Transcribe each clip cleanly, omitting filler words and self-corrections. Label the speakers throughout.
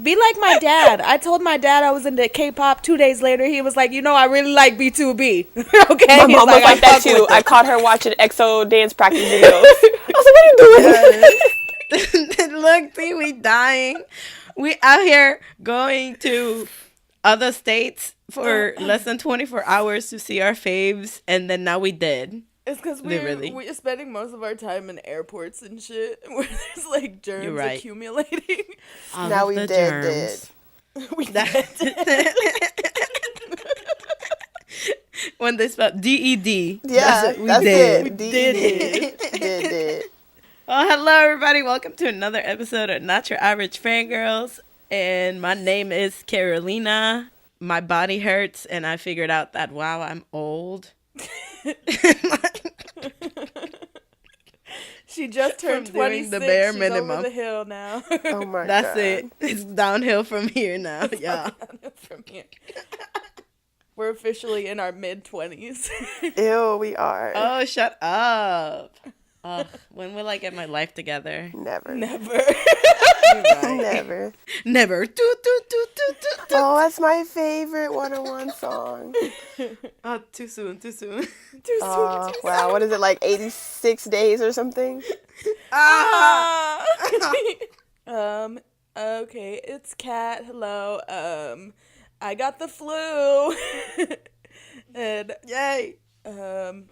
Speaker 1: Be like my dad. I told my dad I was into K-pop. 2 days later, he was like, I really like B2B. Okay?
Speaker 2: My mom was like that too. I caught her watching EXO dance practice videos. I was like, what are you doing?
Speaker 3: Look, see, we dying. We out here going to other states for less than 24 hours to see our faves, and then now we did.
Speaker 1: It's because we're spending most of our time in airports and shit where there's like germs accumulating.
Speaker 2: Now we did.
Speaker 1: We did.
Speaker 3: When they spelled DED.
Speaker 2: Yeah,
Speaker 3: we did.
Speaker 1: We did.
Speaker 2: Did.
Speaker 3: Well, hello everybody. Welcome to another episode of Not Your Average Fangirls. And my name is Carolina. My body hurts, and I figured out that, wow, I'm old.
Speaker 1: She just turned 26.
Speaker 3: The bare
Speaker 1: She's
Speaker 3: minimum.
Speaker 1: over the hill now.
Speaker 2: Oh my
Speaker 3: That's
Speaker 2: God.
Speaker 3: it. It's downhill from here now, y'all.
Speaker 1: From here. We're officially in our mid-20s.
Speaker 2: Ew, we are.
Speaker 3: Oh, shut up. When will I get my life together?
Speaker 2: Never.
Speaker 1: Never.
Speaker 2: Never.
Speaker 3: Never.
Speaker 2: Oh, that's my favorite 101 song.
Speaker 3: Oh, too soon.
Speaker 1: Too soon.
Speaker 2: Wow, what is it, like 86 days or something?
Speaker 1: Okay, it's Kat. Hello. I got the flu. And
Speaker 3: Yay.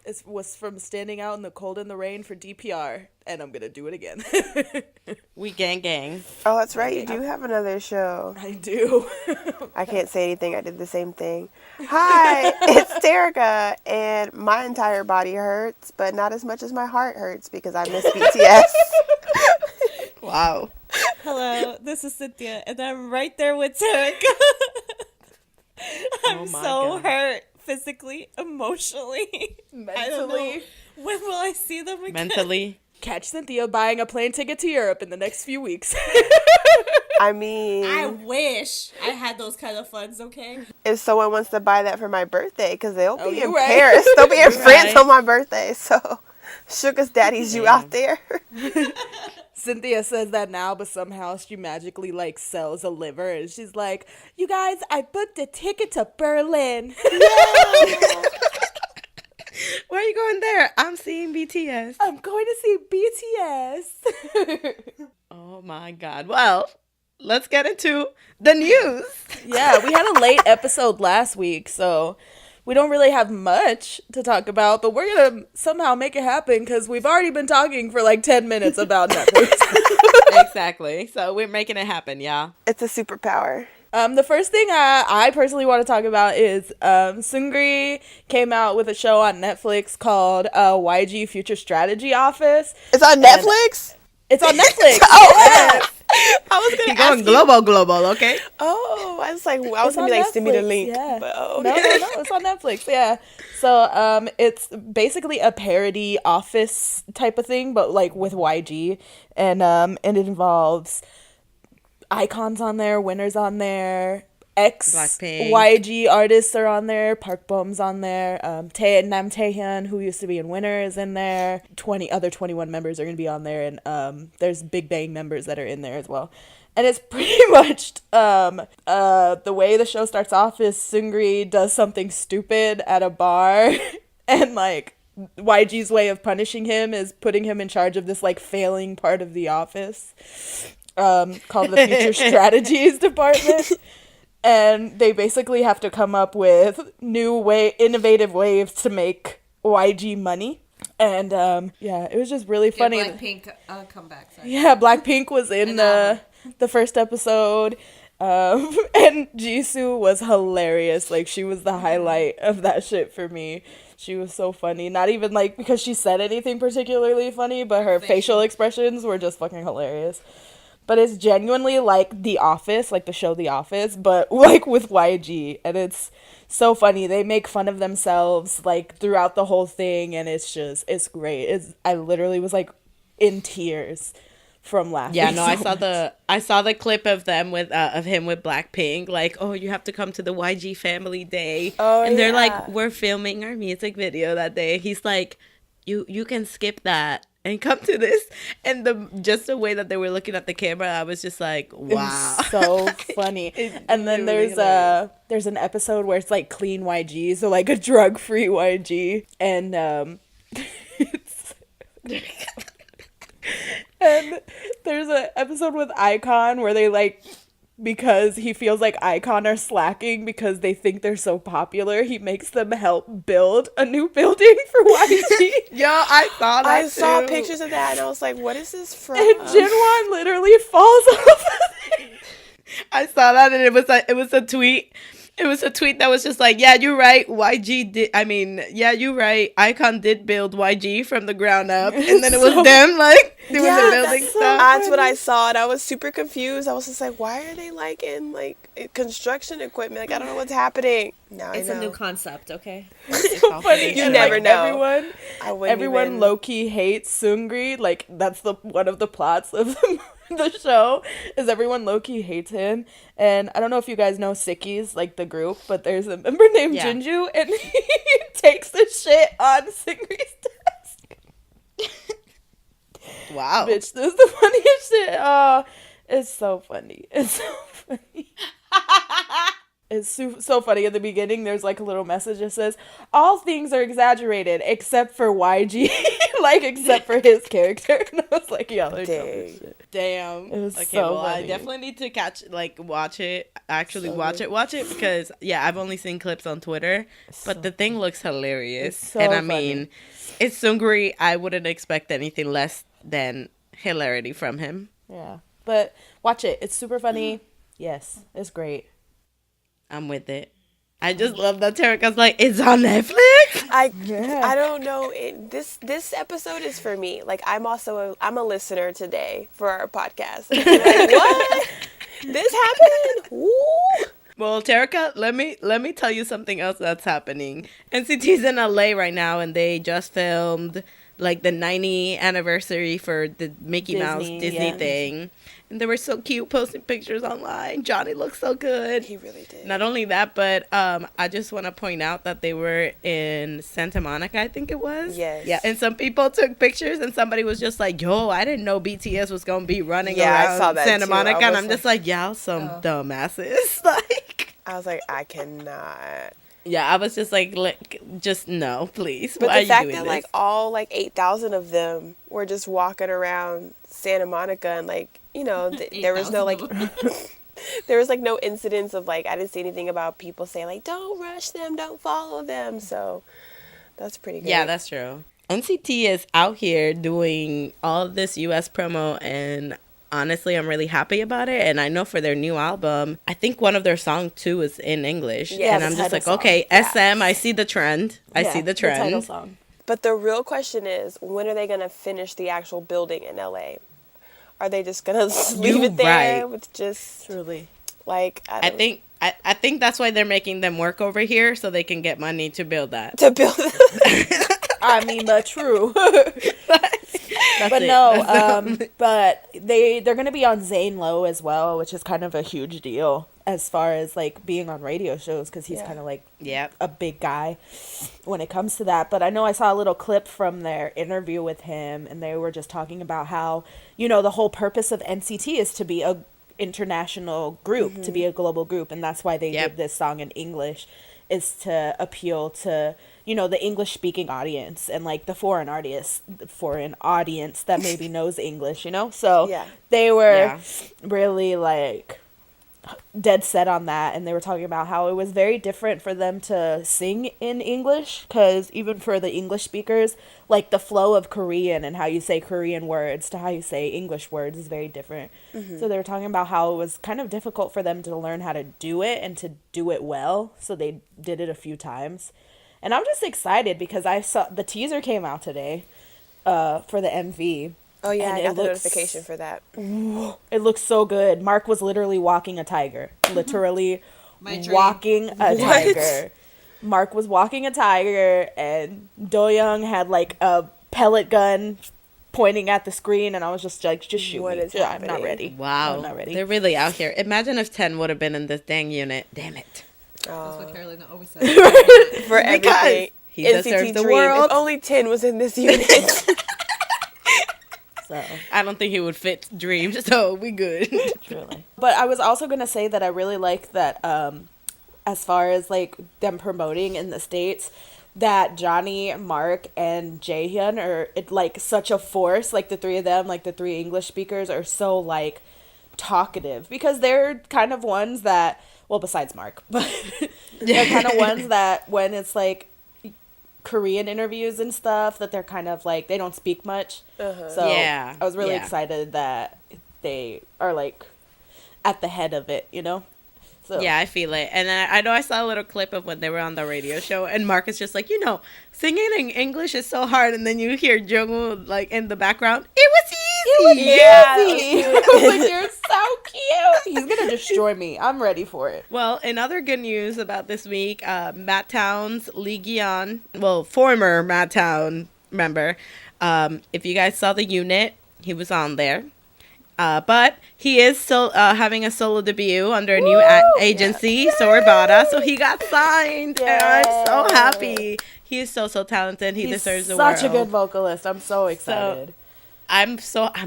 Speaker 1: it was from standing out in the cold and the rain for DPR, and I'm gonna do it again.
Speaker 3: We gang.
Speaker 2: Oh, that's right, you do have another show.
Speaker 1: I do.
Speaker 2: I can't say anything, I did the same thing. Hi, it's Terica, and my entire body hurts, but not as much as my heart hurts because I miss BTS.
Speaker 3: Wow.
Speaker 4: Hello, this is Cynthia, and I'm right there with Terica. I'm so hurt physically, emotionally,
Speaker 1: Mentally.
Speaker 4: I don't know. When will I see them again?
Speaker 3: Mentally.
Speaker 1: Catch Cynthia buying a plane ticket to Europe in the next few weeks.
Speaker 2: I mean,
Speaker 4: I wish I had those kind of funds, okay?
Speaker 2: if someone wants to buy that for my birthday, because they'll be in
Speaker 1: right.
Speaker 2: Paris, they'll be in France
Speaker 3: right.
Speaker 2: on my birthday, so Sugar's daddy's you out there.
Speaker 1: Cynthia says that now, but somehow she magically like sells a liver, and she's like, "You guys, I booked a ticket to Berlin."
Speaker 3: Where are you going there? I'm seeing BTS.
Speaker 1: I'm going to see BTS.
Speaker 3: Oh my God. Well, let's get into the news.
Speaker 1: Yeah, we had a late episode last week, so we don't really have much to talk about, but we're going to somehow make it happen because we've already been talking for like 10 minutes about Netflix.
Speaker 3: Exactly. So we're making it happen, y'all.
Speaker 2: It's a superpower.
Speaker 1: The first thing I personally want to talk about is Seungri came out with a show on Netflix called YG Future Strategy Office.
Speaker 2: It's on Netflix?
Speaker 1: It's on Netflix.
Speaker 2: Yes. I was going to ask
Speaker 3: Going global, okay?
Speaker 2: Oh, I was going to be like, send me the link.
Speaker 1: Yeah.
Speaker 2: But, oh.
Speaker 1: No, it's on Netflix, yeah. So, it's basically a parody Office type of thing, but like with YG, and it involves Ikon's on there, Winner's on there,
Speaker 3: Blackpink.
Speaker 1: YG artists are on there, Park Bom's on there, Nam Taehyun, who used to be in Winner, is in there. 21 members are going to be on there, and there's Big Bang members that are in there as well. And it's pretty much the way the show starts off is Seungri does something stupid at a bar, and like YG's way of punishing him is putting him in charge of this like failing part of the office called the Future Strategies Department. And they basically have to come up with innovative ways to make YG money. And yeah, it was just really funny.
Speaker 4: Blackpink comeback. Sorry.
Speaker 1: Yeah, Blackpink was in the first episode. And Jisoo was hilarious. Like, she was the highlight of that shit for me. She was so funny. Not even like because she said anything particularly funny, but her facial expressions were just fucking hilarious. But it's genuinely like The Office, like the show The Office, but like with YG. And it's so funny. They make fun of themselves like throughout the whole thing, and it's great. I literally was like in tears from laughing.
Speaker 3: Yeah, no,
Speaker 1: so
Speaker 3: I saw the clip of them with of him with Blackpink, like, oh, you have to come to the YG Family Day.
Speaker 1: Oh,
Speaker 3: and they're like, we're filming our music video that day. He's like, you can skip that. and come to this. And the way that they were looking at the camera, I was just like, wow.
Speaker 1: It's so funny. And then there's an episode where it's like clean YG, so like a drug-free YG, and it's and there's an episode with Ikon where they like, because he feels like Ikon are slacking because they think they're so popular, he makes them help build a new building for YG.
Speaker 3: Yo, I saw that
Speaker 2: I saw
Speaker 3: too.
Speaker 2: pictures of that and I was like, what is this from?
Speaker 1: And Jinwon literally falls off.
Speaker 3: I saw that, and it was a tweet. It was a tweet that was just like, yeah, you're right. Yeah, you're right. Ikon did build YG from the ground up. And then it was them, like, doing the building stuff.
Speaker 2: That's what I saw, and I was super confused. I was just like, why are they like in like construction equipment? Like, I don't know what's happening. Now
Speaker 4: It's
Speaker 2: I know.
Speaker 4: a new concept, okay?
Speaker 1: So funny.
Speaker 2: You
Speaker 1: And,
Speaker 2: never
Speaker 1: like,
Speaker 2: know.
Speaker 1: Everyone
Speaker 2: Everyone
Speaker 1: low-key hates Seungri. Like, that's one of the plots of the show, is everyone low-key hates him. And I don't know if you guys know Sickies, like the group, but there's a member named Jinju, and he takes the shit on Seungri's desk.
Speaker 3: Wow.
Speaker 1: Bitch, this is the funniest shit. Oh, it's so funny. It's so funny. It's so funny. At the beginning, there's like a little message that says, all things are exaggerated except for YG. Like, except for his character. And I was like, yeah, they're dumb as shit.
Speaker 3: Damn.
Speaker 1: It was
Speaker 3: okay,
Speaker 1: so
Speaker 3: well,
Speaker 1: funny.
Speaker 3: I definitely need to watch it. Actually, watch it because, yeah, I've only seen clips on Twitter, but the thing looks hilarious.
Speaker 1: It's so
Speaker 3: and I
Speaker 1: funny.
Speaker 3: mean, it's Seungri. I wouldn't expect anything less than hilarity from him.
Speaker 1: Yeah. But watch it. It's super funny. Yes, it's great.
Speaker 3: I'm with it. I just love that Terika's like, it's on Netflix?
Speaker 2: I don't know. This episode is for me. Like, I'm a listener today for our podcast. Like, what? This happened? Woo!
Speaker 3: Well, Terika, let me tell you something else that's happening. NCT's in LA right now, and they just filmed like the 90th anniversary for the Mickey Mouse Disney thing. And they were so cute posting pictures online. Johnny looks so good.
Speaker 2: He really did.
Speaker 3: Not only that, but I just want to point out that they were in Santa Monica, I think it was.
Speaker 2: Yes.
Speaker 3: Yeah, and some people took pictures, and somebody was just like, yo, I didn't know BTS was going to be running
Speaker 2: I
Speaker 3: around
Speaker 2: saw that
Speaker 3: Santa
Speaker 2: too.
Speaker 3: Monica. And I'm
Speaker 2: like,
Speaker 3: just like, y'all some dumbasses. Like,
Speaker 2: I was like, I cannot.
Speaker 3: yeah, I was just like just no, please.
Speaker 2: But
Speaker 3: Why
Speaker 2: the fact
Speaker 3: are you
Speaker 2: that
Speaker 3: doing
Speaker 2: like
Speaker 3: this?
Speaker 2: all like 8,000 of them were just walking around Santa Monica and like, you know, there was no like there was like no incidents of like, I didn't see anything about people saying like, don't rush them, don't follow them. So that's pretty good.
Speaker 3: Yeah, that's true. NCT is out here doing all of this US promo, and honestly, I'm really happy about it. And I know for their new album, I think one of their songs too is in English.
Speaker 2: Yeah,
Speaker 3: and
Speaker 2: the
Speaker 3: I'm just
Speaker 1: title
Speaker 3: like,
Speaker 1: song.
Speaker 3: okay, SM, I see the trend. I see the trend.
Speaker 1: title song.
Speaker 2: But the real question is, when are they going to finish the actual building in LA? Are they just going to leave
Speaker 3: You
Speaker 2: it there
Speaker 3: right.
Speaker 2: with just
Speaker 1: Truly.
Speaker 2: like,
Speaker 3: I think that's why they're making them work over here so they can get money to build that.
Speaker 2: to build
Speaker 1: I mean, but true.
Speaker 3: That's
Speaker 1: But
Speaker 3: it.
Speaker 1: no, but they're gonna be on Zane Lowe as well, which is kind of a huge deal as far as like being on radio shows, because he's kind of like
Speaker 3: Yep.
Speaker 1: a big guy when it comes to that. But I know I saw a little clip from their interview with him, and they were just talking about how, you know, the whole purpose of NCT is to be a international group, to be a global group, and that's why they did this song in English, is to appeal to, you know, the English speaking audience and like the foreign audience that maybe knows English, you know? So they were really like dead set on that, and they were talking about how it was very different for them to sing in English, because even for the English speakers, like the flow of Korean and how you say Korean words to how you say English words is very different. So they were talking about how it was kind of difficult for them to learn how to do it and to do it well, so they did it a few times. And I'm just excited because I saw the teaser came out today for the MV.
Speaker 2: Oh yeah,
Speaker 1: And
Speaker 2: I
Speaker 1: it
Speaker 2: got the
Speaker 1: looks-
Speaker 2: notification for that.
Speaker 1: It looks so good. Mark was literally walking a tiger. Literally
Speaker 4: My dream.
Speaker 1: walking a tiger. Mark was walking a tiger, and Do-young had like a pellet gun pointing at the screen, and I was just like, just shoot
Speaker 2: What
Speaker 1: me.
Speaker 2: is
Speaker 1: Yeah, I'm not
Speaker 2: happening?
Speaker 1: ready.
Speaker 3: Wow.
Speaker 1: I'm not ready.
Speaker 3: They're really out here. Imagine if 10 would have been in this dang unit. Damn it.
Speaker 4: That's what Carolina always says.
Speaker 2: For everything.
Speaker 3: He deserves the
Speaker 2: dream.
Speaker 3: world.
Speaker 2: If only 10 was in this unit.
Speaker 1: So
Speaker 3: I don't think he would fit Dream, so we good.
Speaker 1: truly. But I was also gonna say that I really like that as far as like them promoting in the States, that Johnny, Mark, and Jaehyun are like such a force. Like the three of them, like the three English speakers, are so like talkative because they're kind of ones that, well, besides Mark, but they're kind of ones that when it's like Korean interviews and stuff, that they're kind of like, they don't speak much. So
Speaker 3: Yeah,
Speaker 1: I was really
Speaker 3: yeah.
Speaker 1: excited that they are like at the head of it, you know? So
Speaker 3: Yeah, I feel it. And I know I saw a little clip of when they were on the radio show, and Mark is just like, singing in English is so hard, and then you hear Jungwoo like in the background. It was easy.
Speaker 1: I was like, you're so cute. He's gonna destroy me. I'm ready for it.
Speaker 3: Well, in other good news about this week, Matt Town's Lee Gyeon, former Matt Town member, if you guys saw the unit, he was on there. But he is still having a solo debut under a new agency, Soribada. So he got signed, and I'm so happy. He is so talented. He deserves the world.
Speaker 1: Such a good vocalist. I'm so excited.
Speaker 3: I'm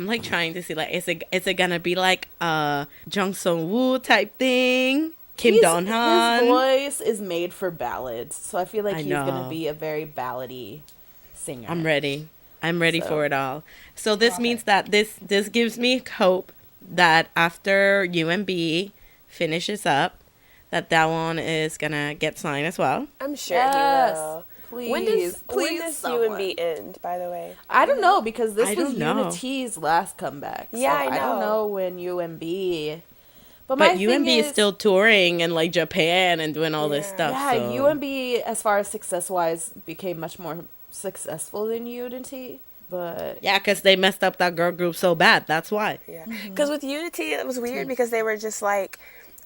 Speaker 3: like trying to see, like, is it gonna be like Jung Sung Woo type thing? Kim Don Han.
Speaker 1: His voice is made for ballads, so I feel like he's
Speaker 3: know.
Speaker 1: gonna be a very ballady singer.
Speaker 3: I'm ready for it all. So this means that this gives me hope that after UMB finishes up, that one is gonna get signed as well.
Speaker 2: I'm sure
Speaker 1: Yes.
Speaker 2: he will.
Speaker 1: Please,
Speaker 2: When does
Speaker 1: someone.
Speaker 2: UMB end, by the way?
Speaker 1: I don't know because this
Speaker 3: I
Speaker 1: was
Speaker 3: don't know.
Speaker 1: Unity's last comeback.
Speaker 2: Yeah,
Speaker 1: so
Speaker 2: I
Speaker 1: I don't
Speaker 2: know.
Speaker 1: know when UMB. But
Speaker 3: But
Speaker 1: my
Speaker 3: UMB
Speaker 1: thing
Speaker 3: is still touring in like Japan and doing all this
Speaker 2: Yeah.
Speaker 3: stuff.
Speaker 1: Yeah,
Speaker 3: so.
Speaker 1: UMB as far as success wise became much more successful than Unity. But
Speaker 3: Yeah, because they messed up that girl group so bad. That's why.
Speaker 2: Yeah. Because with Unity, it was weird because they were just like,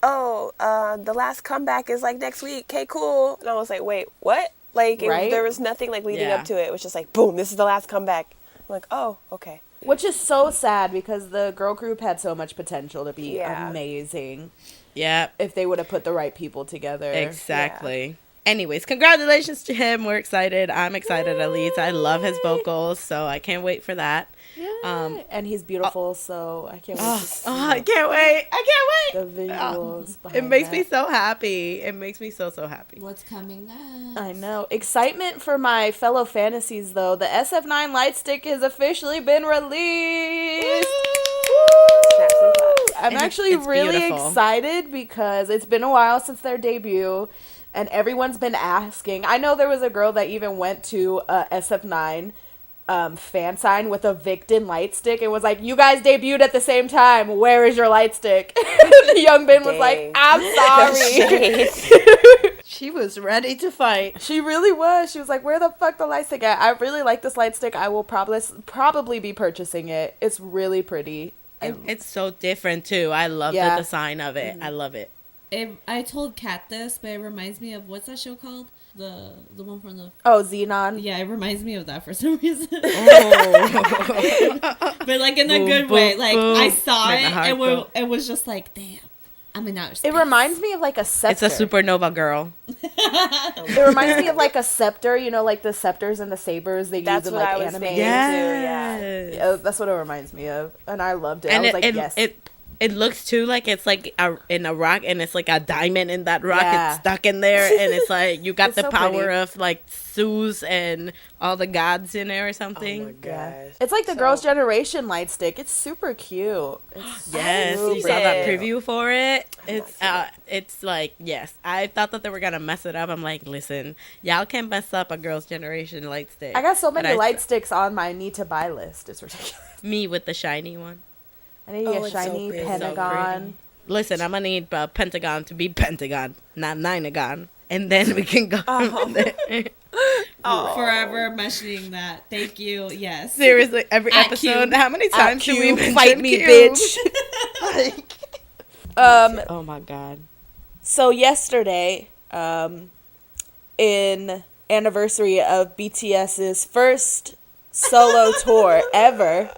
Speaker 2: oh, the last comeback is like next week. Okay, cool. And I was like, wait, what? Like,
Speaker 1: Right?
Speaker 2: there was nothing like leading
Speaker 3: Yeah.
Speaker 2: up to it. It was just like, boom, this is the last comeback. I'm like, oh, okay.
Speaker 1: which is so sad because the girl group had so much potential to be
Speaker 2: Yeah.
Speaker 1: amazing
Speaker 3: Yeah,
Speaker 1: if they would have put the right people together.
Speaker 3: exactly. Anyways, congratulations to him. We're excited. I'm excited at least. I love his vocals, so I can't wait for that.
Speaker 1: Yeah. And he's beautiful, so I can't wait to see
Speaker 3: I can't wait. I can't
Speaker 1: the
Speaker 3: wait.
Speaker 1: visuals behind
Speaker 3: It makes me
Speaker 1: that.
Speaker 3: so happy. It makes me so happy.
Speaker 4: What's coming next?
Speaker 1: I know. Excitement for my fellow fantasies, though. The SF9 light stick has officially been released.
Speaker 2: Snaps and claps.
Speaker 1: I'm
Speaker 3: And
Speaker 1: actually
Speaker 3: it's
Speaker 1: really
Speaker 3: beautiful.
Speaker 1: excited because it's been a while since their debut, and everyone's been asking. I know there was a girl that even went to SF9 fan sign with a Victon light stick and was like, "You guys debuted at the same time. Where is your light stick?" The young Ben was like,
Speaker 2: Dang.
Speaker 1: "I'm sorry."
Speaker 3: She was ready to fight.
Speaker 1: She really was. She was like, "Where the fuck the light stick at?" I really like this light stick. I will probably be purchasing it. It's really pretty.
Speaker 3: It's so different too. I love
Speaker 1: Yeah.
Speaker 3: the design of it. I love it.
Speaker 4: I told Kat this, but it reminds me of, what's that show called? The one from the...
Speaker 1: Oh, Xenon.
Speaker 4: Yeah, it reminds me of that for some reason.
Speaker 3: Oh.
Speaker 4: But like in a
Speaker 3: Boom,
Speaker 4: good
Speaker 3: boom,
Speaker 4: way. Like
Speaker 3: boom.
Speaker 4: I saw
Speaker 3: Make my
Speaker 4: it
Speaker 3: heart
Speaker 4: and
Speaker 3: go.
Speaker 4: it was just like, damn, I'm in outer space.
Speaker 1: It reminds me of like a scepter.
Speaker 3: It's a supernova girl.
Speaker 1: It reminds me of like a scepter, you know, like the scepters and the sabers they
Speaker 2: That's
Speaker 1: use in
Speaker 2: what
Speaker 1: like
Speaker 2: I was
Speaker 1: anime.
Speaker 2: thinking. Yeah.
Speaker 1: Yeah, that's what it reminds me of, and I loved it.
Speaker 3: And
Speaker 1: I was like, yes.
Speaker 3: it looks too like it's like in a rock, and it's like a diamond in that rock.
Speaker 1: Yeah.
Speaker 3: It's stuck in there, and it's like you got
Speaker 1: It's
Speaker 3: the
Speaker 1: so
Speaker 3: power
Speaker 1: pretty.
Speaker 3: of like Zeus and all the gods in there or
Speaker 2: Oh
Speaker 3: something.
Speaker 2: my
Speaker 1: Yeah.
Speaker 2: gosh.
Speaker 1: It's like the
Speaker 2: So-
Speaker 1: Girls' Generation light stick. It's super cute. It's
Speaker 3: Yes,
Speaker 1: super
Speaker 3: you saw that
Speaker 2: it.
Speaker 3: preview for it.
Speaker 2: not
Speaker 3: It's like, yes, I thought that they were gonna mess it up. I'm like, listen, y'all can't mess up a Girls' Generation light stick.
Speaker 1: I got so
Speaker 3: But
Speaker 1: many light sticks on my need to buy list. It's ridiculous.
Speaker 3: me with the shiny one.
Speaker 1: I need
Speaker 2: Oh,
Speaker 1: a
Speaker 2: it's so
Speaker 1: shiny
Speaker 2: pretty.
Speaker 1: Pentagon.
Speaker 3: Listen, I'm gonna need Pentagon to be Pentagon, not Ninagon, and then we can go. from there.
Speaker 4: Forever mentioning that. Thank you. Yes.
Speaker 3: Seriously, every
Speaker 4: At
Speaker 3: episode.
Speaker 4: Cube.
Speaker 3: How many times do we
Speaker 1: Cube,
Speaker 3: mention
Speaker 1: fight me,
Speaker 3: Cube?
Speaker 1: bitch.
Speaker 3: Like, oh my god.
Speaker 1: So yesterday, in anniversary of BTS's first solo tour ever,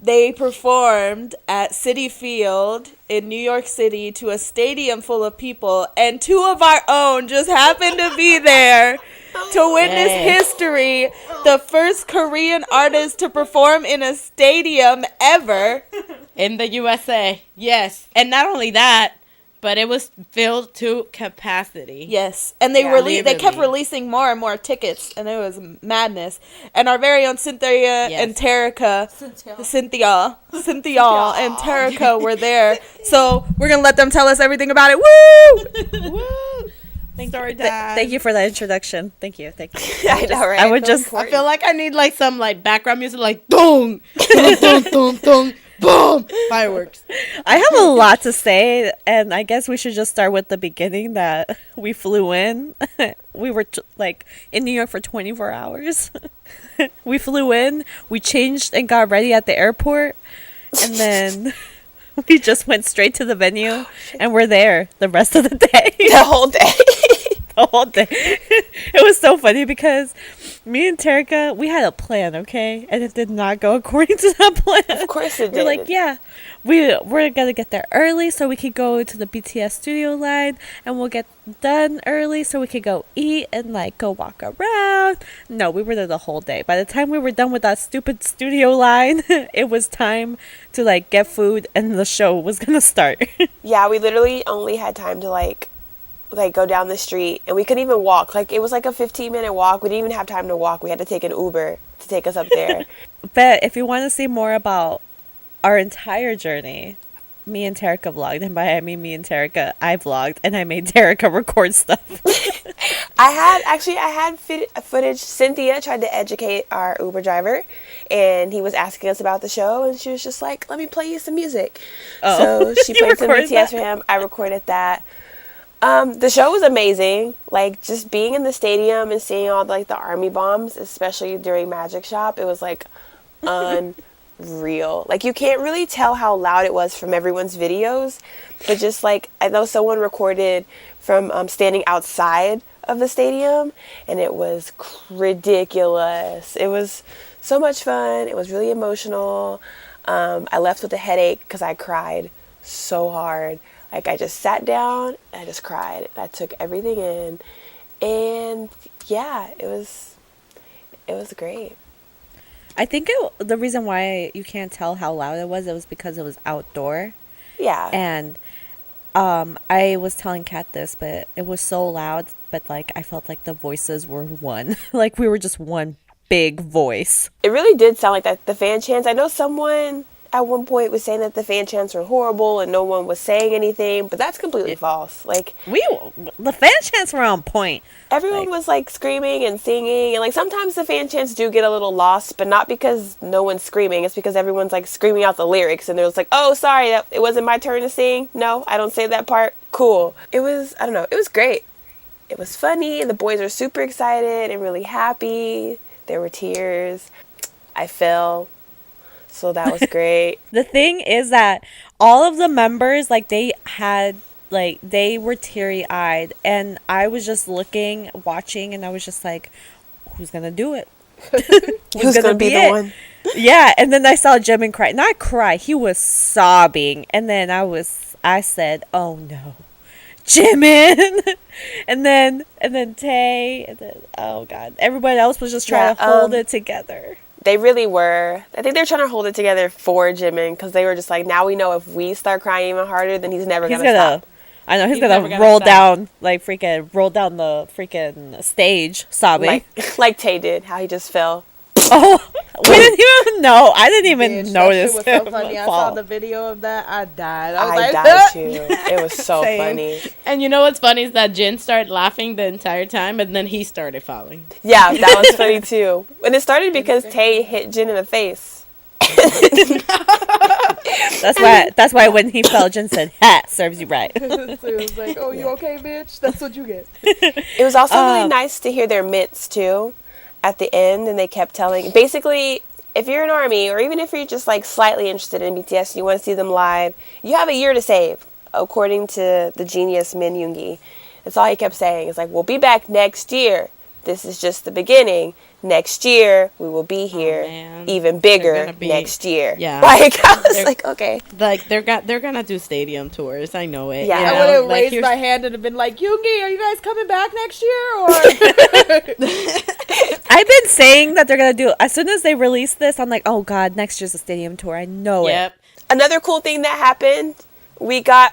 Speaker 1: they performed at Citi Field in New York City to a stadium full of people, and two of our own just happened to be there. to witness history, the first Korean artist to perform in a stadium ever.
Speaker 3: In the USA. Yes. And not only that, but it was filled to capacity.
Speaker 1: Yes, and they they kept releasing more and more tickets, and it was madness. And our very own Cynthia and Terica, Cynthia and Terica were there. So we're gonna let them tell us everything about it. Woo!
Speaker 3: Woo!
Speaker 5: Thank you for that introduction. Thank you.
Speaker 2: I know, right?
Speaker 3: I feel like I need like some like background music, like dong, dong, dong, dong, dong. Boom! Fireworks.
Speaker 5: I have a lot to say, and I guess we should just start with the beginning that we flew in. We were like in New York for 24 hours. We flew in, we changed and got ready at the airport, and then we just went straight to the venue, and we're there the rest of the day.
Speaker 2: The whole day.
Speaker 5: The whole day. It was so funny because me and Terica, we had a plan, okay? And it did not go according to that plan.
Speaker 2: Of course it did.
Speaker 5: We're like, yeah, we're gonna get there early so we could go to the BTS studio line, and we'll get done early so we could go eat and like go walk around. No, we were there the whole day. By the time we were done with that stupid studio line, it was time to like get food and the show was gonna start.
Speaker 2: Yeah, we literally only had time to like go down the street, and we couldn't even walk. Like, it was like a 15-minute walk. We didn't even have time to walk. We had to take an Uber to take us up there.
Speaker 5: But if you want to see more about our entire journey, me and Terica vlogged, and by I mean me and Terica, I vlogged, and I made Terica record stuff.
Speaker 2: I had footage. Cynthia tried to educate our Uber driver, and he was asking us about the show, and she was just like, let me play you some music. So she played some BTS for him. I recorded that. The show was amazing. Like, just being in the stadium and seeing all like the army bombs, especially during Magic Shop, it was like unreal. Like, you can't really tell how loud it was from everyone's videos, but just like, I know someone recorded from standing outside of the stadium, and it was ridiculous. It was so much fun. It was really emotional. I left with a headache because I cried so hard. Like, I just sat down and I just cried. I took everything in, and yeah, it was great.
Speaker 5: I think the reason why you can't tell how loud it was because it was outdoor.
Speaker 2: Yeah.
Speaker 5: And I was telling Kat this, but it was so loud, but like I felt like the voices were one. Like, we were just one big voice.
Speaker 2: It really did sound like that. The fan chants. I know someone at one point was saying that the fan chants were horrible and no one was saying anything, but that's completely false. Like,
Speaker 5: the fan chants were on point.
Speaker 2: Everyone was like screaming and singing, and like sometimes the fan chants do get a little lost, but not because no one's screaming. It's because everyone's like screaming out the lyrics, and they're just like, "Oh, sorry, it wasn't my turn to sing. No, I don't say that part." Cool. It was, I don't know, it was great. It was funny, and the boys were super excited and really happy. There were tears. I fell. So that was great.
Speaker 5: The thing is that all of the members, like, they were teary-eyed, and I was just watching, and I was just like, who's gonna do it?
Speaker 2: Who's gonna be the one?
Speaker 5: Yeah, and then I saw Jimin cry. Not cry, he was sobbing, and then I said, oh no, Jimin. and then Tay, and then, oh god, everybody else was just trying to hold it together.
Speaker 2: They really were. I think they're trying to hold it together for Jimin, because they were just like, now we know if we start crying even harder, then he's never gonna stop.
Speaker 5: I know he's gonna roll down the freaking stage sobbing,
Speaker 2: like Tay did. How he just fell.
Speaker 5: Oh, we didn't even know. I didn't even notice.
Speaker 1: That shit was so funny. I saw the video of that. I died.
Speaker 2: I died too. It was so funny.
Speaker 3: And you know what's funny is that Jin started laughing the entire time, and then he started falling.
Speaker 2: Yeah, that was funny too. And it started because Tay hit Jin in the face.
Speaker 5: That's why when he fell, Jin said, "Ha, serves you right."
Speaker 1: So it was like, "Oh, you okay, bitch? That's what you get."
Speaker 2: It was also really nice to hear their mitts too at the end, and they kept telling, basically, if you're an ARMY, or even if you're just like slightly interested in BTS and you want to see them live, you have a year to save, according to the genius Min Yoongi. That's all he kept saying. It's like, we'll be back next year. this is just the beginning. Next year, we will be here even bigger next year.
Speaker 3: Yeah.
Speaker 2: Like, I was like, okay.
Speaker 3: Like, they're gonna do stadium tours. I know it.
Speaker 2: Yeah.
Speaker 3: You
Speaker 1: I
Speaker 3: know?
Speaker 1: would have
Speaker 3: Like,
Speaker 1: raised my hand and have been like, Yoongi, are you guys coming back next year? Or
Speaker 5: I've been saying that they're going to do, as soon as they release this, I'm like, oh God, next year's a stadium tour. I know
Speaker 3: Yep.
Speaker 5: it.
Speaker 2: Another cool thing that happened, we got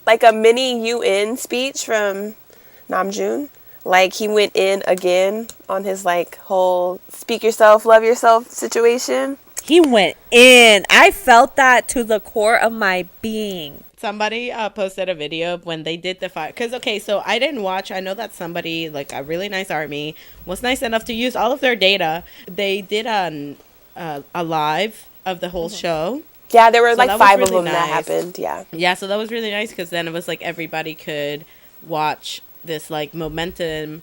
Speaker 2: like a mini UN speech from Namjoon. Like, he went in again on his like whole speak yourself, love yourself situation.
Speaker 5: He went in. I felt that to the core of my being.
Speaker 3: Somebody posted a video of when they did the fire. Because, okay, so I didn't watch. I know that somebody, like a really nice army, was nice enough to use all of their data. They did a live of the whole show.
Speaker 2: Yeah, there were
Speaker 3: So
Speaker 2: like
Speaker 3: that was
Speaker 2: 5 of
Speaker 3: really
Speaker 2: them that
Speaker 3: nice.
Speaker 2: happened. Yeah.
Speaker 3: Yeah, so that was really nice because then it was like everybody could watch this like this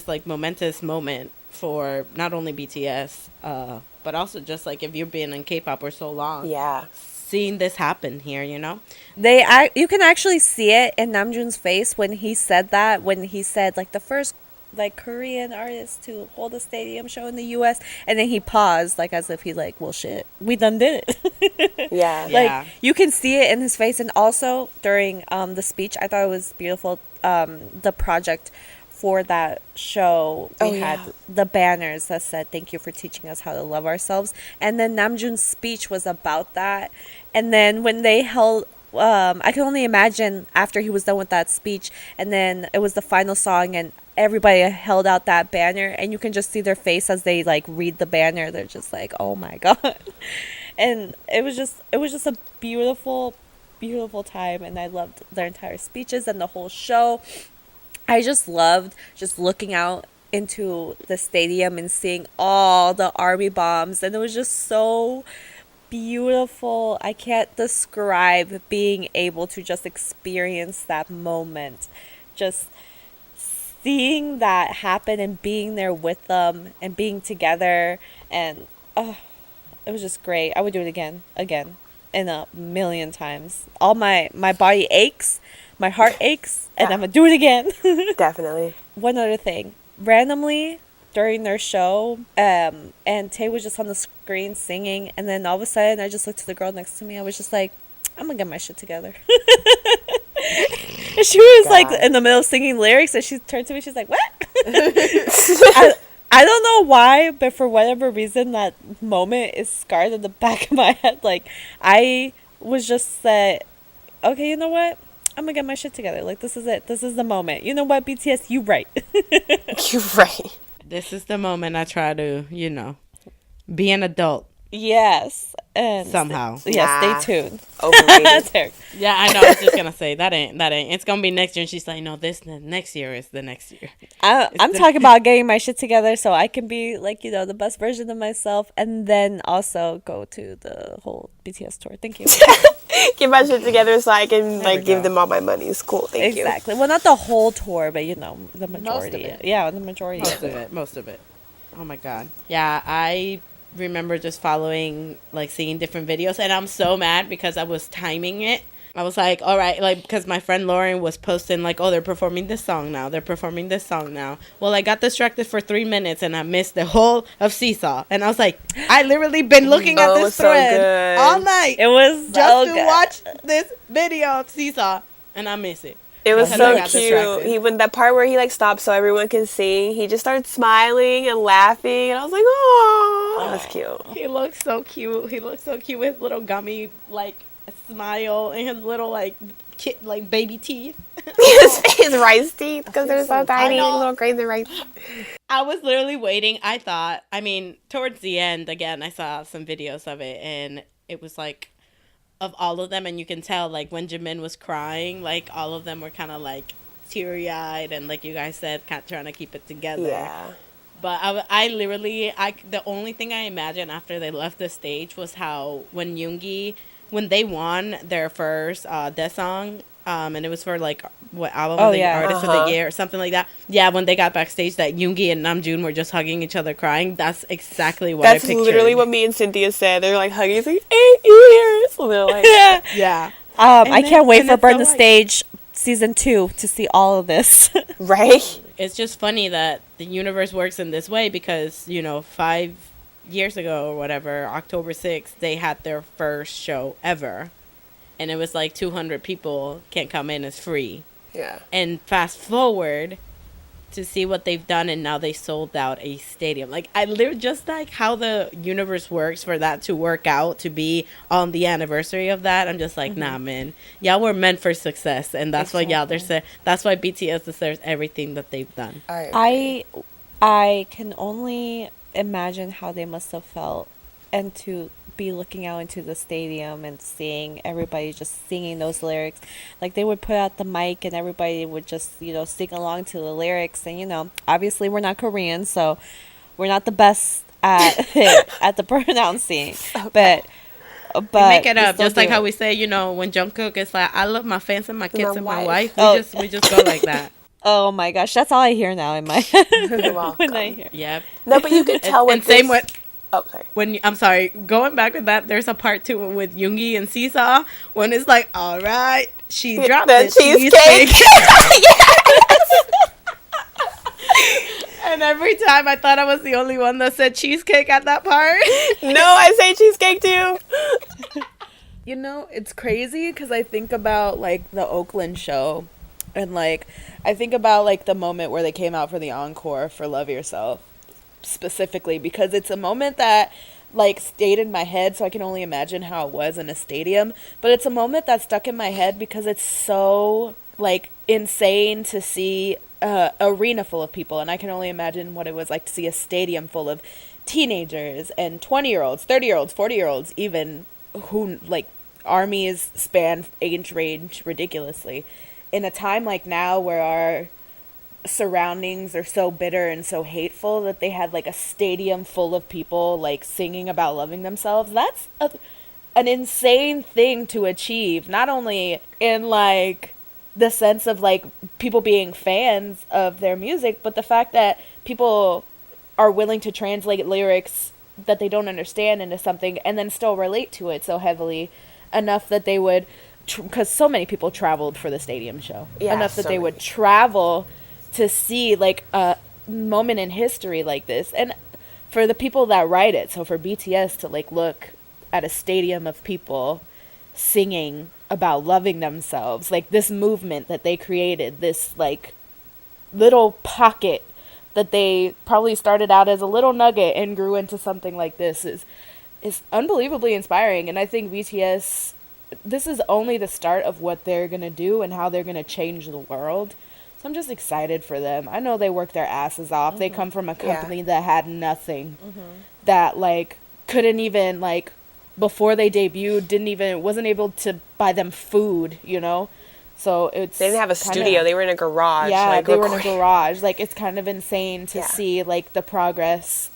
Speaker 3: like momentous moment for not only BTS, but also just like if you've been in K-pop for so long.
Speaker 2: Yeah.
Speaker 3: Seeing this happen here, you know?
Speaker 5: You can actually see it in Namjoon's face when he said that, when he said like the first like Korean artist to hold a stadium show in the US, and then he paused like as if he like, well shit, we done did it.
Speaker 2: Yeah.
Speaker 5: Like you can see it in his face. And also during the speech, I thought it was beautiful, the project for that show, we had the banners that said thank you for teaching us how to love ourselves, and then Namjoon's speech was about that. And then when they held I can only imagine after he was done with that speech, and then it was the final song and everybody held out that banner, and you can just see their face as they like read the banner. They're just like, oh my God. And it was just a beautiful time, and I loved their entire speeches and the whole show. I just loved just looking out into the stadium and seeing all the army bombs, and it was just so beautiful. I can't describe being able to just experience that moment, just seeing that happen and being there with them and being together, and it was just great. I would do it again and a million times. All my body aches, my heart aches, and I'm gonna do it again.
Speaker 2: Definitely.
Speaker 5: One other thing, randomly during their show, and Tay was just on the screen singing, and then all of a sudden I just looked to the girl next to me. I was just like, I'm gonna get my shit together. And she was like in the middle of singing lyrics, and she turned to me, she's like, what? I don't know why, but for whatever reason, that moment is scarred in the back of my head. Like, I was just said, okay, you know what? I'm gonna get my shit together. Like, this is it. This is the moment. You know what, BTS? You right.
Speaker 2: You're right.
Speaker 3: This is the moment I try to, you know, be an adult.
Speaker 5: Yes. And
Speaker 3: somehow.
Speaker 5: Stay tuned.
Speaker 2: Overrated.
Speaker 3: Yeah, I know. I was just gonna say that ain't. It's gonna be next year, and she's like, no, next year is the next year.
Speaker 5: I'm talking about getting my shit together so I can be like, you know, the best version of myself, and then also go to the whole BTS tour. Thank you.
Speaker 2: Get my shit together so I can like give them all my money. It's cool. Thank you.
Speaker 5: Exactly. Well, not the whole tour, but you know, the majority.
Speaker 1: Most of it.
Speaker 5: Yeah, the majority.
Speaker 3: Most of it. Oh my God. Yeah, I remember just following, like, seeing different videos, and I'm so mad because I was timing it. I was like, all right, like, because my friend Lauren was posting like, oh, they're performing this song now, well, I got distracted for 3 minutes and I missed the whole of Seesaw, and I was like, I literally been looking at this thread all night.
Speaker 5: It was
Speaker 3: just to watch this video of Seesaw, and I miss it.
Speaker 2: It was so cute.
Speaker 3: Distracted.
Speaker 2: He when that part where he like stopped so everyone can sing, he just started smiling and laughing, and I was like, oh, that's cute.
Speaker 3: He looks so cute. With his little gummy like smile and his little like baby teeth.
Speaker 2: his rice teeth, because they're so tiny, like little grains of rice.
Speaker 3: I was literally waiting. I mean, towards the end, again, I saw some videos of it, and it was like, of all of them, and you can tell, like, when Jimin was crying, like, all of them were kind of, like, teary-eyed, and, like you guys said, kind of trying to keep it together.
Speaker 2: Yeah.
Speaker 3: But I literally, the only thing I imagined after they left the stage was how when they won their first death song, and it was for, like, what album of the artist of the year or something like that. Yeah, when they got backstage, that Yoongi and Namjoon were just hugging each other crying. That's exactly what I pictured.
Speaker 2: That's literally what me and Cynthia said. They're like hugging. It's like 8 years. So they're like,
Speaker 3: yeah.
Speaker 5: I can't wait for Burn the Stage season 2 to see all of this.
Speaker 2: Right?
Speaker 3: it's just funny that the universe works in this way because, 5 years ago or whatever, October 6th, they had their first show ever. And it was like 200 people can come in as free.
Speaker 2: Yeah.
Speaker 3: And fast forward to see what they've done, and now they sold out a stadium. Like, I literally just like how the universe works for that to work out to be on the anniversary of that. I'm just like, nah, man, y'all were meant for success, and that's why that's why BTS deserves everything that they've done.
Speaker 5: I can only imagine how they must have felt, and to be looking out into the stadium and seeing everybody just singing those lyrics. Like, they would put out the mic and everybody would just, sing along to the lyrics. And, obviously we're not Korean, so we're not the best at at the pronouncing. But
Speaker 3: we make it up, just like how we say, when Jungkook is like, I love my fans and my kids and my wife. We just go like that.
Speaker 5: Oh my gosh, that's all I hear now in my head. When I hear.
Speaker 3: Yep.
Speaker 2: No, but you could tell
Speaker 3: and same with.
Speaker 2: Oh, sorry.
Speaker 3: I'm sorry. Going back with that, there's a part 2 with Yoongi and Seesaw when it's like, all right, she dropped
Speaker 2: the
Speaker 3: cheesecake. And every time I thought I was the only one that said cheesecake at that part.
Speaker 2: No, I say cheesecake too.
Speaker 1: It's crazy because I think about like the Oakland show, and like I think about like the moment where they came out for the encore for Love Yourself. Specifically because it's a moment that like stayed in my head, so I can only imagine how it was in a stadium, but it's a moment that stuck in my head because it's so like insane to see a arena full of people, and I can only imagine what it was like to see a stadium full of teenagers and 20-year-olds, 30-year-olds, 40-year-olds, even, who like armies span age range ridiculously in a time like now where our surroundings are so bitter and so hateful, that they had like a stadium full of people like singing about loving themselves. That's an insane thing to achieve, not only in like the sense of like people being fans of their music, but the fact that people are willing to translate lyrics that they don't understand into something and then still relate to it so heavily enough that they would, because so many people traveled for the stadium show, enough that they would travel to see like a moment in history like this. And for the people that write it, so for BTS to like look at a stadium of people singing about loving themselves, like this movement that they created, this like little pocket that they probably started out as a little nugget and grew into something like this is unbelievably inspiring. And I think BTS, this is only the start of what they're gonna do and how they're gonna change the world. So I'm just excited for them. I know they work their asses off. They come from a company that had nothing, that like couldn't even like, before they debuted, wasn't able to buy them food, So they
Speaker 2: didn't have a studio. They were in a garage.
Speaker 1: Yeah, like, they were in a garage. Like, it's kind of insane to see like the progress.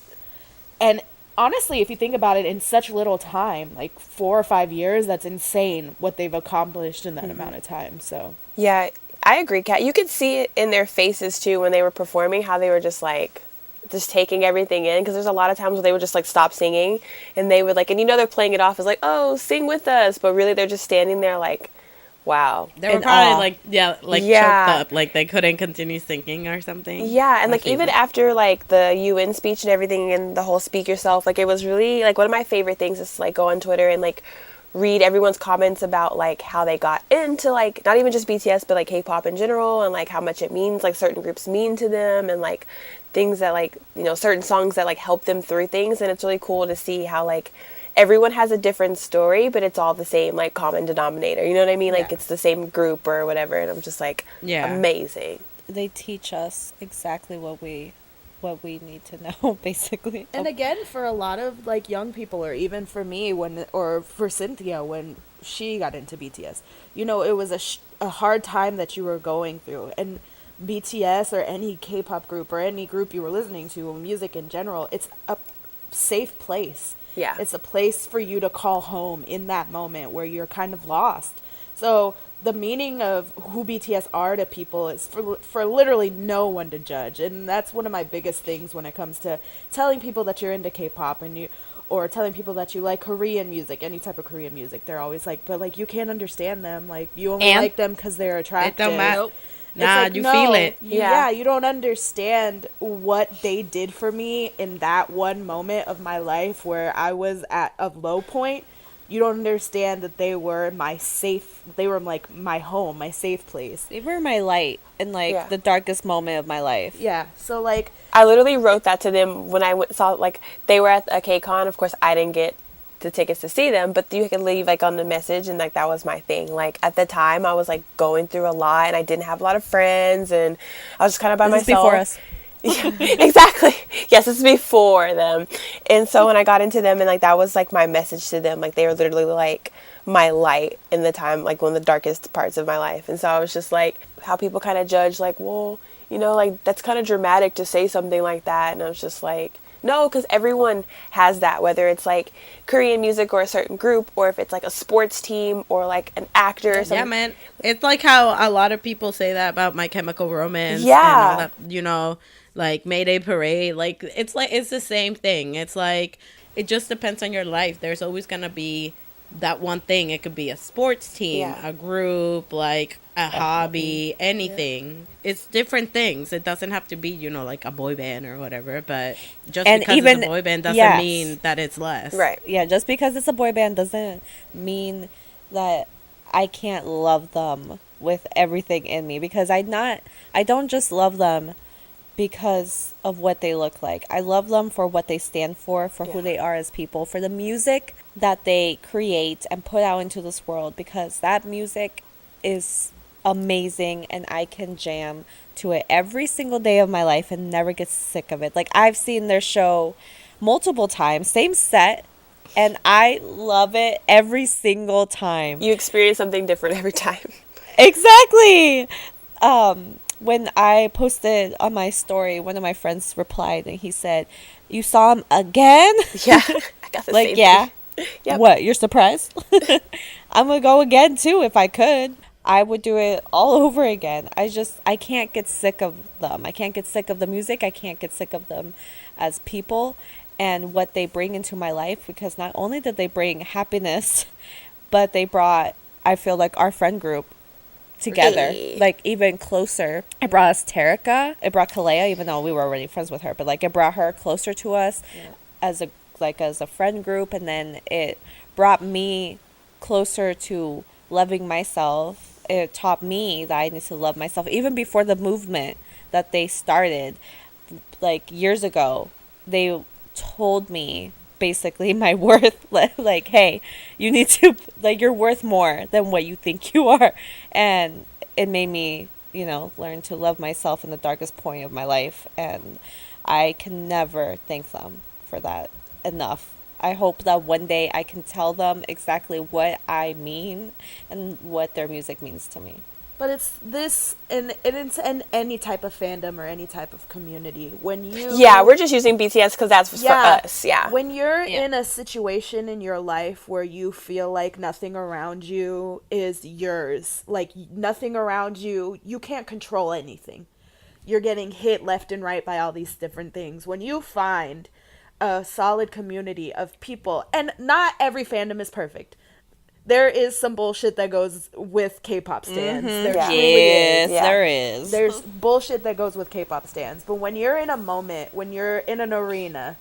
Speaker 1: And honestly, if you think about it, in such little time, like 4 or 5 years, that's insane what they've accomplished in that amount of time. So
Speaker 2: yeah. I agree, Kat. You could see it in their faces, too, when they were performing, how they were just, like, just taking everything in. Because there's a lot of times where they would just, like, stop singing. And they would, like, and they're playing it off as, like, oh, sing with us. But really, they're just standing there, like, wow.
Speaker 3: They were probably, choked up. Like, they couldn't continue singing or something.
Speaker 2: Yeah, and, like, even after, like, the UN speech and everything and the whole speak yourself, like, it was really, like, one of my favorite things is to, like, go on Twitter and, like, read everyone's comments about like how they got into like not even just BTS but like K-pop in general, and like how much it means, like certain groups mean to them, and like things that like certain songs that like help them through things. And it's really cool to see how like everyone has a different story, but it's all the same like common denominator, you know what I mean? Like it's the same group or whatever. And I'm just like, amazing.
Speaker 5: They teach us exactly what we need to know, basically.
Speaker 1: And again, for a lot of like young people, or even for me or for Cynthia when she got into BTS, it was a hard time that you were going through. And BTS or any K-pop group or any group you were listening to, music in general, it's a safe place.
Speaker 2: Yeah.
Speaker 1: It's a place for you to call home in that moment where you're kind of lost. So the meaning of who BTS are to people is for literally no one to judge. And that's one of my biggest things when it comes to telling people that you're into K-pop or telling people that you like Korean music, any type of Korean music. They're always like, but like you can't understand them. Like you only like them because they're attractive.
Speaker 3: It don't matter. Nah,
Speaker 1: like,
Speaker 3: you
Speaker 1: no,
Speaker 3: feel it.
Speaker 2: Yeah.
Speaker 1: you don't understand what they did for me in that one moment of my life where I was at a low point. You don't understand that they were like my home, my safe place.
Speaker 5: They were my light in like the darkest moment of my life.
Speaker 1: Yeah. So like
Speaker 2: I literally wrote that to them when I saw, like, they were at a K-Con. Of course, I didn't get the tickets to see them, but you could leave, like, on the message, and, like, that was my thing. Like, at the time, I was, like, going through a lot, and I didn't have a lot of friends, and I was just kind of by
Speaker 5: This is
Speaker 2: myself.
Speaker 5: before us.
Speaker 2: Yeah, exactly. Yes, it's before them. And so when I got into them, and, like, that was, like, my message to them. Like, they were literally, like, my light in the time, like, one of the darkest parts of my life. And so I was just, like, how people kind of judge, like, well, you know, like, that's kind of dramatic to say something like that. And I was just like, no, because everyone has that, whether it's, like, Korean music or a certain group, or if it's, like, a sports team or, like, an actor or something.
Speaker 3: Yeah, man. It's like how a lot of people say that about My Chemical Romance.
Speaker 2: Yeah.
Speaker 3: And all that, you know, like Mayday Parade. Like, it's the same thing. It's like, it just depends on your life. There's always going to be that one thing. It could be a sports team, a group, like a hobby, anything. It's different things. It doesn't have to be, you know, like a boy band or whatever, but just because it's a boy band doesn't mean that it's less.
Speaker 2: Right.
Speaker 5: Yeah, just because it's a boy band doesn't mean that I can't love them with everything in me, because I don't just love them because of what they look like. I love them for what they stand for who they are as people, for the music that they create and put out into this world, because that music is amazing and I can jam to it every single day of my life and never get sick of it. Like, I've seen their show multiple times, same set, and I love it every single time.
Speaker 2: You experience something different every time.
Speaker 5: Exactly. When I posted on my story, one of my friends replied and he said, "You saw him again?"
Speaker 2: Yeah. I got the
Speaker 5: Like,
Speaker 2: same
Speaker 5: yeah.
Speaker 2: thing. Yep.
Speaker 5: What? You're surprised? I'm gonna go again too if I could. I would do it all over again. I can't get sick of them. I can't get sick of the music. I can't get sick of them as people and what they bring into my life, because not only did they bring happiness, but they brought, I feel like, our friend group together, like, even closer. It brought us Terica. It brought Kalea, even though we were already friends with her, but like, it brought her closer to us as a friend group, and then it brought me closer to loving myself. It taught me that I need to love myself even before the movement that they started, like, years ago. They told me basically my worth, like, hey, you need to, like, you're worth more than what you think you are. And it made me, you know, learn to love myself in the darkest point of my life, and I can never thank them for that enough. I hope that one day I can tell them exactly what I mean and what their music means to me.
Speaker 1: But it's this, and it's in any type of fandom or any type of community. When you...
Speaker 2: Yeah, we're just using BTS because that's for us, yeah.
Speaker 1: When you're in a situation in your life where you feel like nothing around you is yours, like, nothing around you, you can't control anything. You're getting hit left and right by all these different things. When you find a solid community of people, and not every fandom is perfect. There is some bullshit that goes with K-pop stands.
Speaker 5: Mm-hmm.
Speaker 1: There truly
Speaker 5: Yes,
Speaker 1: is.
Speaker 5: there is.
Speaker 1: There's bullshit that goes with K-pop stands. But when you're in a moment, when you're in an arena,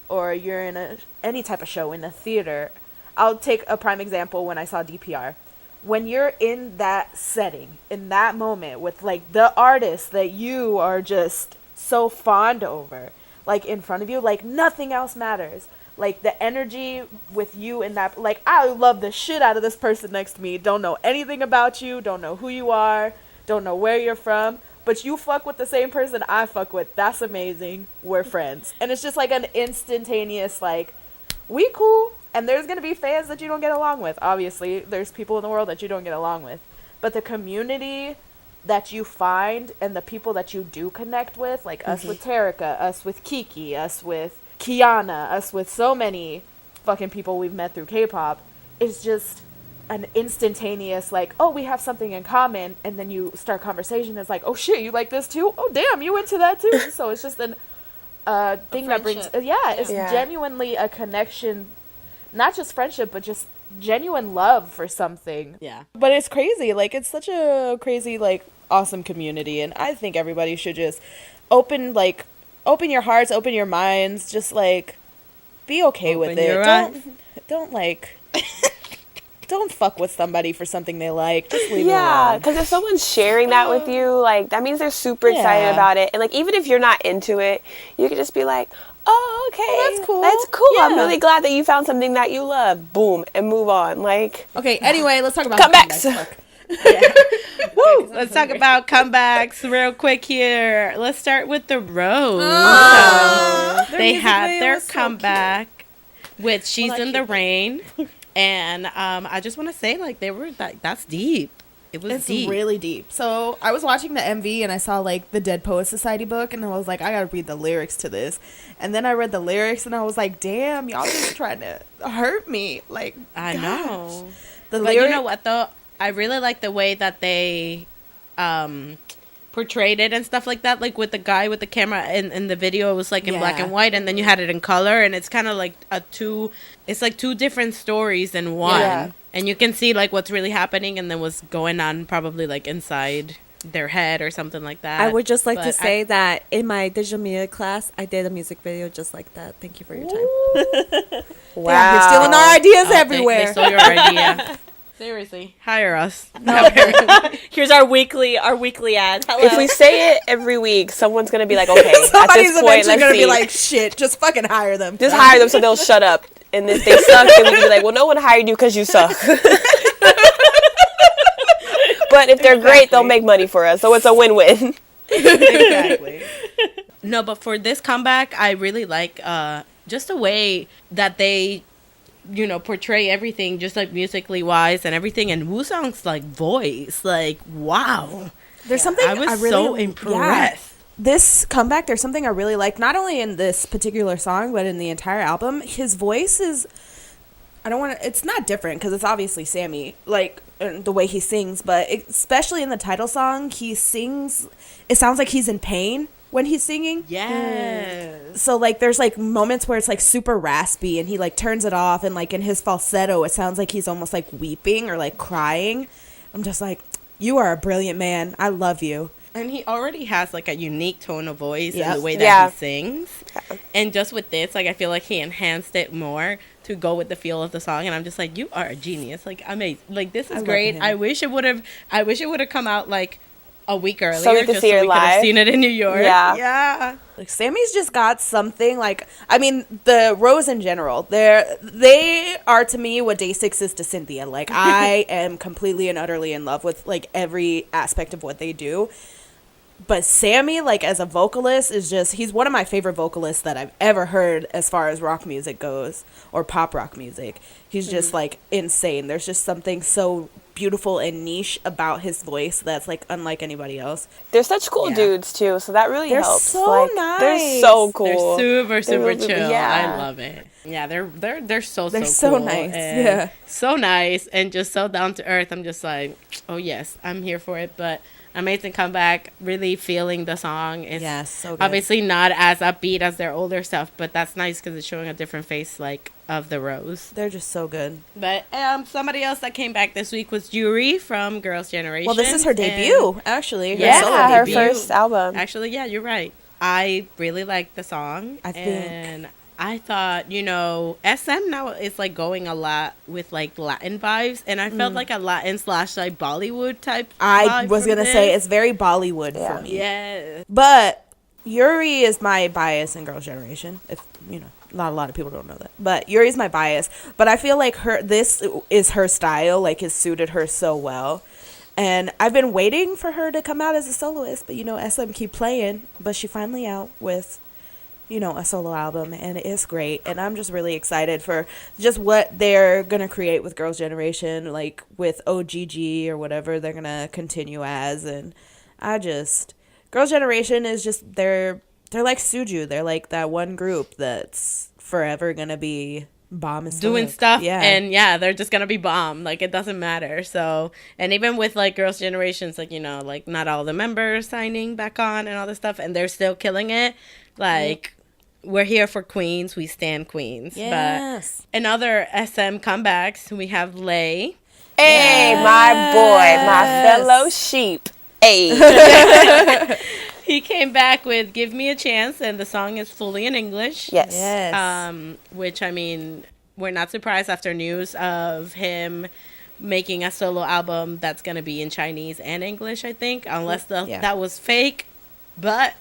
Speaker 1: or you're in any type of show, in a theater, I'll take a prime example when I saw DPR. When you're in that setting, in that moment, with, like, the artist that you are just so fond over, like, in front of you, like, nothing else matters. Like, the energy with you in that, like, I love the shit out of this person next to me. Don't know anything about you. Don't know who you are. Don't know where you're from. But you fuck with the same person I fuck with. That's amazing. We're friends. And it's just, like, an instantaneous, like, we cool. And there's going to be fans that you don't get along with. Obviously, there's people in the world that you don't get along with. But the community that you find and the people that you do connect with, like us with Terica, us with Kiki, us with Kiana, us with so many fucking people we've met through K-pop, is just an instantaneous, like, oh, we have something in common, and then you start conversation. It's like, oh shit, you like this too? Oh damn, you into that too? So it's just an thing that brings, it's genuinely a connection, not just friendship, but just genuine love for something.
Speaker 3: Yeah.
Speaker 1: But it's crazy. Like, it's such a crazy, like, awesome community, and I think everybody should just open your hearts, open your minds, just like be okay with it. Don't like don't fuck with somebody for something they like. Just leave it alone.
Speaker 2: Because if someone's sharing that with you, like, that means they're super excited about it. And, like, even if you're not into it, you could just be like, oh, okay.
Speaker 1: Oh, that's cool.
Speaker 2: That's cool.
Speaker 1: Yeah.
Speaker 2: I'm really glad that you found something that you love. Boom. And move on. Like,
Speaker 1: Okay, anyway, let's talk about
Speaker 2: comebacks.
Speaker 3: Woo! Let's talk about comebacks real quick here. Let's start with the Rose. They had their comeback with "She's in the Rain," and I just want to say, like, they were that's deep. It's deep.
Speaker 1: Really deep. So I was watching the MV and I saw like the Dead Poets Society book, and I was like, I gotta read the lyrics to this. And then I read the lyrics and I was like, damn, y'all just trying to hurt me. Like,
Speaker 3: I know.
Speaker 1: But
Speaker 3: you know what though? I really like the way that they portrayed it and stuff like that. Like with the guy with the camera in the video, it was like in black and white, and then you had it in color, and it's kind of like two different stories in one. Yeah. And you can see like what's really happening and then what's going on probably like inside their head or something like that.
Speaker 5: I would just like to say that in my digital media class, I did a music video just like that. Thank you for your time.
Speaker 2: Wow.
Speaker 1: Damn, you're stealing our ideas everywhere.
Speaker 3: They stole your idea. Seriously, hire us.
Speaker 5: No. Here's our weekly ad. Hello.
Speaker 2: If we say it every week, someone's going to be like, okay,
Speaker 1: Somebody's
Speaker 2: at this point,
Speaker 1: eventually going to
Speaker 2: see.
Speaker 1: be like, shit, just fucking hire them.
Speaker 2: Just hire them so they'll shut up. And if they suck, then we can be like, well, no one hired you because you suck. But if they're great, they'll make money for us. So it's a win-win.
Speaker 3: Exactly. No, but for this comeback, I really like just the way that they, portray everything, just like musically wise and everything. And Woo-sung's like voice, like, wow.
Speaker 1: There's something
Speaker 3: I was
Speaker 1: really,
Speaker 3: so impressed.
Speaker 1: This comeback, there's something I really like, not only in this particular song, but in the entire album. His voice is, it's not different because it's obviously Sammy, like the way he sings, but especially in the title song, he sings, it sounds like he's in pain when he's singing.
Speaker 3: Yes.
Speaker 1: So like there's like moments where it's like super raspy and he like turns it off, and like in his falsetto, it sounds like he's almost like weeping or like crying. I'm just like, you are a brilliant man. I love you.
Speaker 3: And he already has like a unique tone of voice in
Speaker 1: Yep.
Speaker 3: the way that he sings. Yeah. And just with this, like I feel like he enhanced it more to go with the feel of the song. And I'm just like, you are a genius. Like amazing. Like this is great. I wish it would have come out like a week earlier,
Speaker 2: so we could see it live.
Speaker 3: Could have seen it in New York.
Speaker 1: Yeah. Like Sammy's just got something. Like, I mean, the Rose in general, they are to me what Day 6 is to Cynthia. Like I am completely and utterly in love with like every aspect of what they do. But Sammy, like, as a vocalist, he's one of my favorite vocalists that I've ever heard as far as rock music goes, or pop rock music. He's just, like, insane. There's just something so beautiful and niche about his voice that's, like, unlike anybody else.
Speaker 2: They're such cool dudes, too, so that really helps.
Speaker 1: They're so
Speaker 2: like,
Speaker 1: nice.
Speaker 2: They're so cool.
Speaker 3: They're super
Speaker 2: really,
Speaker 3: chill.
Speaker 2: yeah.
Speaker 3: I love it. Yeah, they're so
Speaker 1: so
Speaker 3: cool.
Speaker 1: nice.
Speaker 3: And
Speaker 1: yeah.
Speaker 3: so nice and just so down to earth. I'm just like, oh, yes, I'm here for it. But amazing comeback, really feeling the song. It's
Speaker 1: so good.
Speaker 3: obviously not as upbeat as their older stuff, but that's nice because it's showing a different face, like, of the Rose.
Speaker 1: They're just so good.
Speaker 3: But somebody else that came back this week was Yuri from Girls' Generation.
Speaker 1: Well, this is her debut, actually.
Speaker 2: Her first album.
Speaker 3: Actually, yeah, you're right. I really liked the song. And I thought, SM now is like going a lot with like Latin vibes, and I felt like a Latin / like Bollywood type.
Speaker 1: I was gonna say it's very Bollywood for me.
Speaker 3: Yeah,
Speaker 1: but Yuri is my bias in Girls' Generation. If not a lot of people don't know that, but Yuri's my bias. But I feel like this is her style. Like it suited her so well. And I've been waiting for her to come out as a soloist, but SM keep playing. But she finally out with a solo album, and it is great. And I'm just really excited for just what they're going to create with Girls' Generation, like with OGG or whatever they're going to continue as. And Girls' Generation is just, they're like Suju. They're like that one group that's forever going to be bomb as
Speaker 3: doing
Speaker 1: fuck.
Speaker 3: stuff. Yeah. And they're just going to be bomb. Like it doesn't matter. So, and even with like Girls' Generations, like, like not all the members signing back on and all this stuff, and they're still killing it. Like, we're here for Queens. We stand Queens.
Speaker 1: Yes.
Speaker 3: But in other SM comebacks, we have Lay.
Speaker 2: Hey, my boy, my fellow sheep. Hey.
Speaker 3: He came back with "Give Me a Chance," and the song is fully in English.
Speaker 2: Yes.
Speaker 3: Which, I mean, we're not surprised after news of him making a solo album that's gonna be in Chinese and English. I think, unless that was fake, but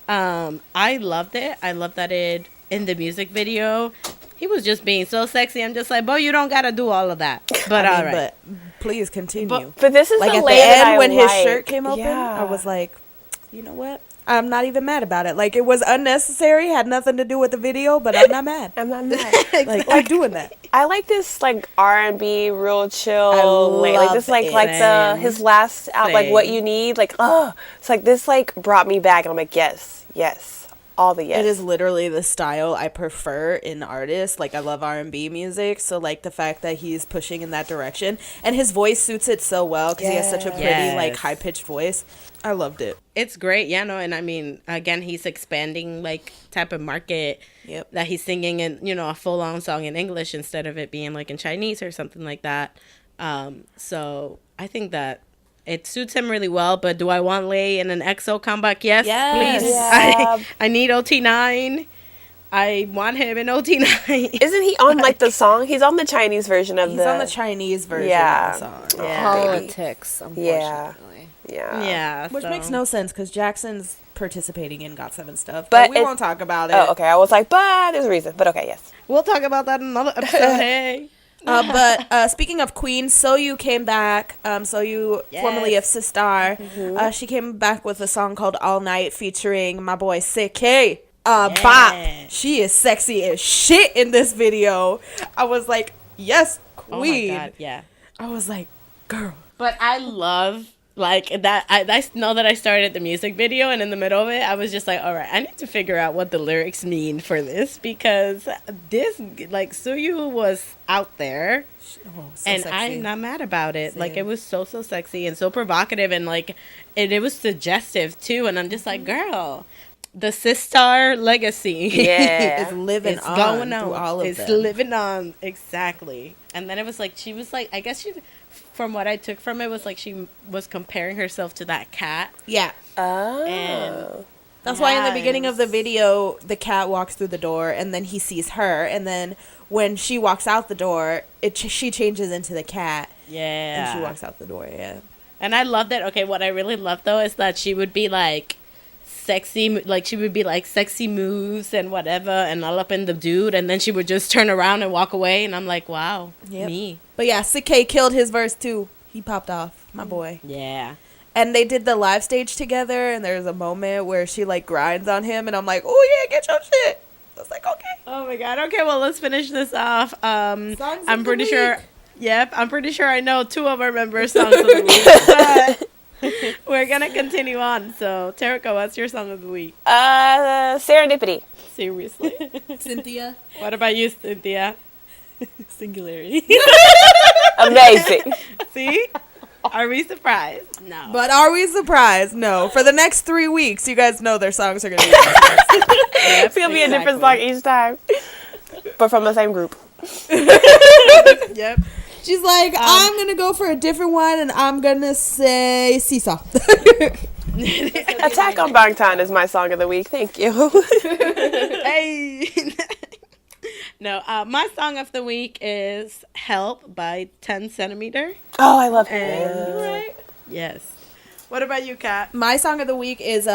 Speaker 3: I loved it. I love that in the music video, he was just being so sexy. I'm just like, boy, you don't gotta do all of that. But all right.
Speaker 1: But please continue.
Speaker 2: But this is
Speaker 1: like
Speaker 2: the
Speaker 1: at the
Speaker 2: layer that
Speaker 1: end
Speaker 2: I
Speaker 1: when his
Speaker 2: like.
Speaker 1: shirt came open, I was like, you know what? I'm not even mad about it. Like, it was unnecessary, had nothing to do with the video, but I'm not mad.
Speaker 2: I'm not mad.
Speaker 1: Like, we're doing that.
Speaker 2: I like this like R&B, real chill.
Speaker 1: I
Speaker 2: like this,
Speaker 1: love
Speaker 2: like
Speaker 1: it.
Speaker 2: his last out, like
Speaker 3: Same.
Speaker 2: What You Need. Like, it's like this like brought me back, and I'm like, yes, all the yes.
Speaker 1: It is literally the style I prefer in artists. Like, I love R&B music, so like the fact that he's pushing in that direction, and his voice suits it so well because he has such a pretty
Speaker 3: Yes.
Speaker 1: like high pitched voice. I loved it.
Speaker 3: It's great, yeah, no, and I mean, again, he's expanding like type of market that he's singing in, you know, a full on song in English instead of it being like in Chinese or something like that. So I think that it suits him really well. But do I want Lay in an EXO comeback? Yes,
Speaker 1: Yes.
Speaker 3: please.
Speaker 2: Yeah.
Speaker 3: I need OT9. I want him in OT9.
Speaker 2: Isn't he on like the song? He's on the Chinese version of
Speaker 1: He's
Speaker 2: the.
Speaker 1: on the Chinese version
Speaker 2: Yeah.
Speaker 1: of the song.
Speaker 5: Politics, unfortunately.
Speaker 3: Yeah,
Speaker 1: Which
Speaker 3: so.
Speaker 1: makes no sense because Jackson's participating in GOT7 stuff.
Speaker 2: But
Speaker 1: But we
Speaker 2: it-
Speaker 1: won't talk about it.
Speaker 2: Oh, okay. I was like, but there's a reason. But okay, yes.
Speaker 3: We'll talk about that in another episode. Hey.
Speaker 1: But speaking of Queen, Soyu came back. Soyu, formerly of Sistar, she came back with a song called All Night featuring my boy sik-k. Bop. She is sexy as shit in this video. I was like, yes, Queen.
Speaker 3: Oh my God, yeah.
Speaker 1: I was like, girl.
Speaker 3: But I love like that. I know that I started the music video, and in the middle of it, I was just like, all right, I need to figure out what the lyrics mean for this because this like Suyu was out there, and
Speaker 1: sexy.
Speaker 3: I'm not mad about it. Like
Speaker 1: Same.
Speaker 3: it was so sexy and so provocative, and like it was suggestive too. And I'm just like, girl. The Sistar legacy
Speaker 2: Yeah.
Speaker 1: Is living
Speaker 3: it's
Speaker 1: on
Speaker 3: going on.
Speaker 1: through all of
Speaker 3: it's
Speaker 1: them.
Speaker 3: living on, exactly. And then it was like, she was like, I guess she, from what I took from it, was like she was comparing herself to that cat.
Speaker 1: Yeah.
Speaker 2: Oh.
Speaker 3: And
Speaker 1: That's why in the beginning of the video, the cat walks through the door, and then he sees her, and then when she walks out the door, she changes into the cat,
Speaker 3: yeah.
Speaker 1: and she walks out the door, yeah.
Speaker 3: And I loved it. Okay, what I really loved, though, is that she would be like, sexy, like she would be like sexy moves and whatever and all up in the dude, and then she would just turn around and walk away, and I'm like, wow, me.
Speaker 1: But yeah, sik-k killed his verse too. He popped off, my boy.
Speaker 3: Yeah.
Speaker 1: And they did the live stage together, and there's a moment where she like grinds on him, and I'm like, oh yeah, get your shit. I was like, okay.
Speaker 3: Oh my God. Okay, well, let's finish this off.
Speaker 1: Songs
Speaker 3: I'm
Speaker 1: of the
Speaker 3: pretty
Speaker 1: week.
Speaker 3: sure. Yep, I'm pretty sure I know two of our members' songs of the week. But we're gonna continue on. So, Terika, what's your song of the week?
Speaker 2: Serendipity.
Speaker 3: Seriously.
Speaker 4: Cynthia.
Speaker 3: What about you, Cynthia?
Speaker 1: Singularity.
Speaker 2: Amazing.
Speaker 3: See? Are we surprised? No.
Speaker 1: But are we surprised? No. For the next 3 weeks, you guys know their songs are gonna be.
Speaker 2: It's gonna be a different song each time, but from the same group.
Speaker 3: Yep.
Speaker 1: She's like, I'm gonna go for a different one, and I'm gonna say Seesaw.
Speaker 2: Attack on Bangtan is my song of the week. Thank you.
Speaker 3: Hey. No, my song of the week is "Help" by 10 Centimeter.
Speaker 2: Oh, I love
Speaker 3: And
Speaker 2: it.
Speaker 3: yes. What about you, Kat?
Speaker 1: My song of the week is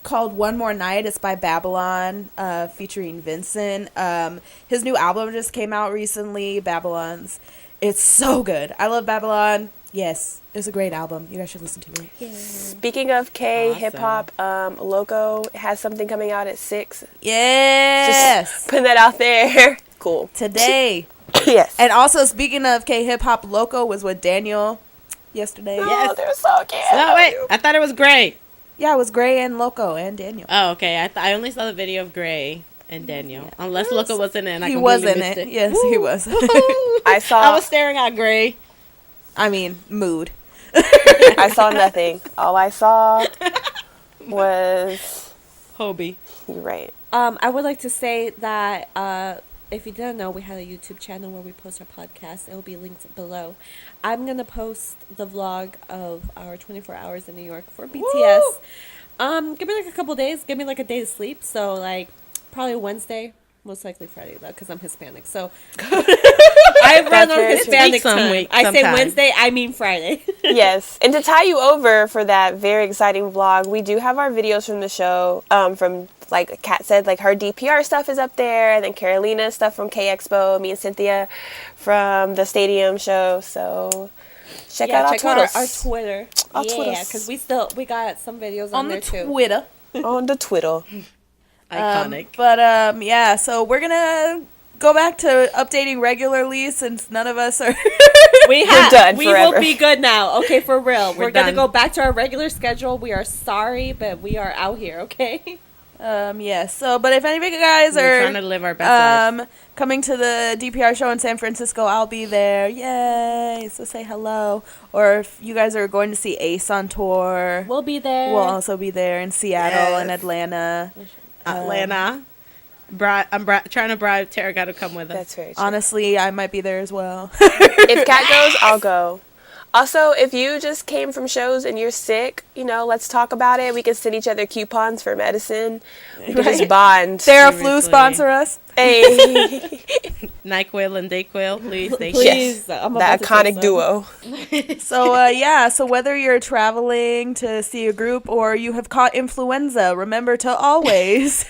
Speaker 1: called One More Night. It's by Babylon, featuring Vincent. His new album just came out recently, Babylon's. It's so good. I love Babylon. Yes, it's a great album. You guys should listen to it.
Speaker 2: Speaking of K hip hop, Loco has something coming out at 6.
Speaker 1: Yes.
Speaker 2: Just putting that out there. Cool.
Speaker 1: Today.
Speaker 2: Yes.
Speaker 1: And also, speaking of K hip hop, Loco was with Daniel yesterday.
Speaker 3: Yes.
Speaker 2: Oh, they're so cute.
Speaker 3: No, wait. I thought it was Gray.
Speaker 1: Yeah, it was Gray and Loco and Daniel.
Speaker 3: Oh, okay. I only saw the video of Gray and Daniel. Unless Loco was in it and I
Speaker 1: He
Speaker 3: completely
Speaker 1: was in
Speaker 3: missed
Speaker 1: it.
Speaker 3: it.
Speaker 1: Yes, he was.
Speaker 2: I
Speaker 3: was staring at Gray.
Speaker 1: I mean, mood.
Speaker 2: I saw nothing. All I saw was
Speaker 3: Hobie.
Speaker 2: you're right.
Speaker 5: I would like to say that if you didn't know, we had a YouTube channel where we post our podcast. It will be linked below. I'm going to post the vlog of our 24 hours in New York for BTS. Give me like a couple days. Give me like a day to sleep. So like probably Wednesday. Most likely Friday though, because I'm Hispanic. So I run on Hispanic time. I say Wednesday, I mean Friday.
Speaker 2: Yes, and to tie you over for that very exciting vlog, we do have our videos from the show. From like Kat said, like her DPR stuff is up there, and then Carolina's stuff from K Expo. Me and Cynthia from the stadium show. So check out
Speaker 5: our Twitter.
Speaker 2: Our
Speaker 5: yeah, because we got some videos on there too.
Speaker 1: Twitter.
Speaker 2: On the Twitter.
Speaker 3: Iconic.
Speaker 1: Yeah, so we're gonna go back to updating regularly since none of us are
Speaker 5: we're
Speaker 2: done
Speaker 5: we
Speaker 2: forever.
Speaker 5: will be good now. Okay, for real. We're gonna
Speaker 3: done.
Speaker 5: go back to our regular schedule. We are sorry, but we are out here, okay?
Speaker 1: yeah, so but if any of you guys
Speaker 3: We're
Speaker 1: are
Speaker 3: trying to live our best life.
Speaker 1: coming to the DPR show in San Francisco, I'll be there. Yay. So say hello. Or if you guys are going to see Ace on tour,
Speaker 5: We'll be there.
Speaker 1: we'll also be there in Seattle and Atlanta.
Speaker 3: Atlanta. I'm trying to bribe Terika to come with us.
Speaker 2: That's very true.
Speaker 1: Honestly, I might be there as well.
Speaker 2: If Kat goes, I'll go. Also, if you just came from shows and you're sick, let's talk about it. We can send each other coupons for medicine. We can just bond.
Speaker 1: Theraflu
Speaker 3: Seriously.
Speaker 1: sponsor us.
Speaker 2: Hey.
Speaker 3: NyQuil and DayQuil, please.
Speaker 5: Please.
Speaker 2: Yes.
Speaker 5: I'm
Speaker 2: The
Speaker 5: about to say
Speaker 2: iconic
Speaker 5: some.
Speaker 2: duo.
Speaker 1: So whether you're traveling to see a group or you have caught influenza, remember to always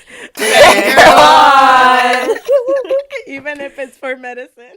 Speaker 3: Even if it's for medicine.